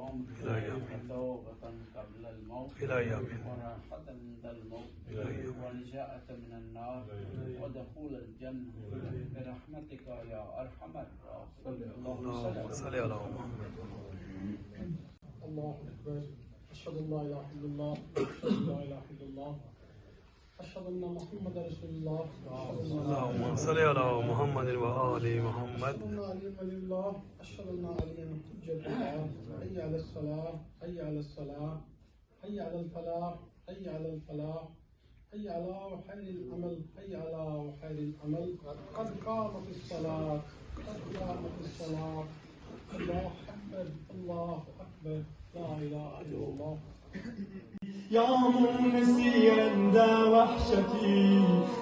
توبة قبل الموت وراحة عند الموت ونجاة من النار ودخول الجنة برحمتك يا أرحم الراحمين. اللهم صل على محمد. الله أكبر. أشهد أن لا إله إلا الله أشهد أن لا إله إلا الله أشهد أن محمد رسول الله. اللهم صل على محمد وآل محمد. أشهد أن علي ولي الله أشهد أن عليا حجة الله. حي على الصلاة حي على الصلاة حي على الفلاح حي على الفلاح حي على خير العمل حي على خير العمل. قد قامت الصلاة قد قامت الصلاة. الله أكبر الله أكبر لا إله إلا الله. يا مونسي عند وحشتي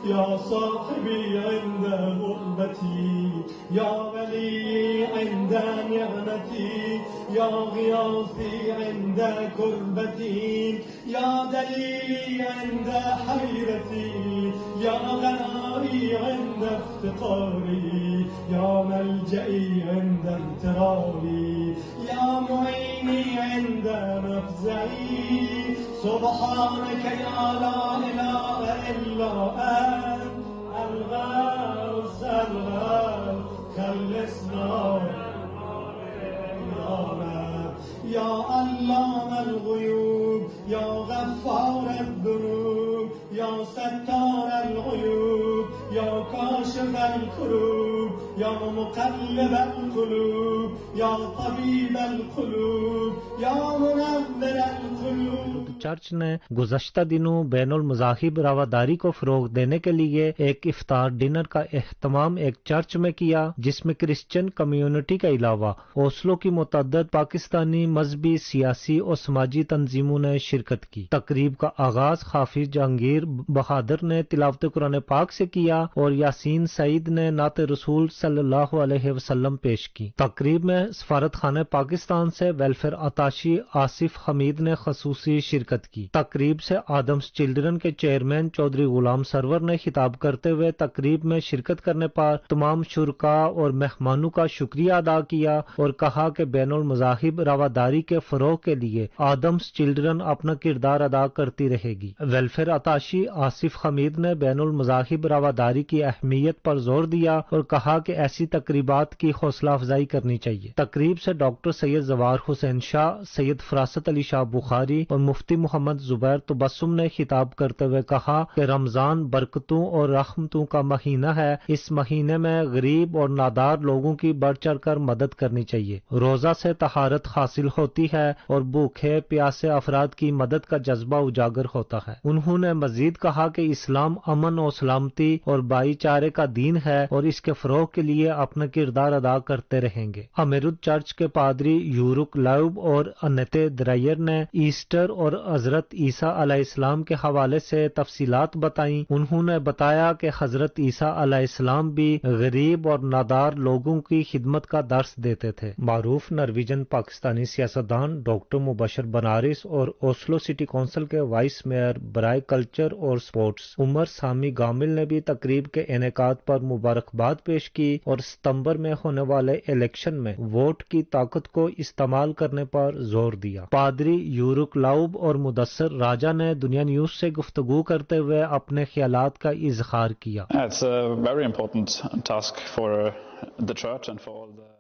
يا صاحبي عند غربتي يا ولي عند نعمتي يا غياثي عند كربتي يا دليلي عند حيرتي يا غنائي عند افتقاري يا ملجئي عند اضطراري يا معيني عند مفزعي. سبحانك يا لا إله إلا أنت الغوث الغوث خلصنا يا علام الغيوب يا غفار الذنوب يا ستار العيوب يا كاشف الكروب يا مقلب القلوب يا طبيب القلوب يا منور القلوب. چرچ نے گزشتہ دنوں بین المذاہب رواداری کو فروغ دینے کے لیے ایک افطار ڈنر کا اہتمام ایک چرچ میں کیا، جس میں کرسچن کمیونٹی کے علاوہ اوسلو کی متعدد پاکستانی مذہبی، سیاسی اور سماجی تنظیموں نے شرکت کی۔ تقریب کا آغاز حافظ جہانگیر بہادر نے تلاوت قرآن پاک سے کیا اور یاسین سعید نے نعت رسول صلی اللہ علیہ وسلم پیش کی۔ تقریب میں سفارت خانہ پاکستان سے ویلفیئر اتاشی آصف حمید نے خصوصی شرکت کی۔ تقریب سے آدمز چلڈرن کے چیئرمین چودھری غلام سرور نے خطاب کرتے ہوئے تقریب میں شرکت کرنے پر تمام شرکاء اور مہمانوں کا شکریہ ادا کیا اور کہا کہ بین المذاہب رواداری کے فروغ کے لیے آدمز چلڈرن اپنا کردار ادا کرتی رہے گی۔ ویلفیئر اتاشی آصف حمید نے بین المذاہب رواداری کی اہمیت پر زور دیا اور کہا کہ ایسی تقریبات کی حوصلہ افزائی کرنی چاہیے۔ تقریب سے ڈاکٹر سید زوار حسین شاہ، سید فراست علی شاہ بخاری اور مفتی محمد زبیر تبسم نے خطاب کرتے ہوئے کہا کہ رمضان برکتوں اور رحمتوں کا مہینہ ہے۔ اس مہینے میں غریب اور نادار لوگوں کی بڑھ چڑھ کر مدد کرنی چاہیے۔ روزہ سے طہارت حاصل ہوتی ہے اور بھوکے پیاسے افراد کی مدد کا جذبہ اجاگر ہوتا ہے۔ انہوں نے مزید کہا کہ اسلام امن و سلامتی اور بھائی چارے کا دین ہے اور اس کے فروغ کے لیے اپنا کردار ادا کرتے رہیں گے۔ امیرود چرچ کے پادری یورک لائب اور انتے درائر نے ایسٹر اور حضرت عیسیٰ علیہ السلام کے حوالے سے تفصیلات بتائیں۔ انہوں نے بتایا کہ حضرت عیسیٰ علیہ السلام بھی غریب اور نادار لوگوں کی خدمت کا درس دیتے تھے۔ معروف نرویجن پاکستانی سیاستدان ڈاکٹر مبشر بنارس اور اوسلو سٹی کونسل کے وائس میئر برائے کلچر اور سپورٹس عمر سامی گامل نے بھی تقریب کے انعقاد پر مبارکباد پیش کی اور ستمبر میں ہونے والے الیکشن میں ووٹ کی طاقت کو استعمال کرنے پر زور دیا۔ پادری یورک لاؤب اور مدثر راجہ نے دنیا نیوز سے گفتگو کرتے ہوئے اپنے خیالات کا اظہار کیا۔ It's a very important task for the church and for all the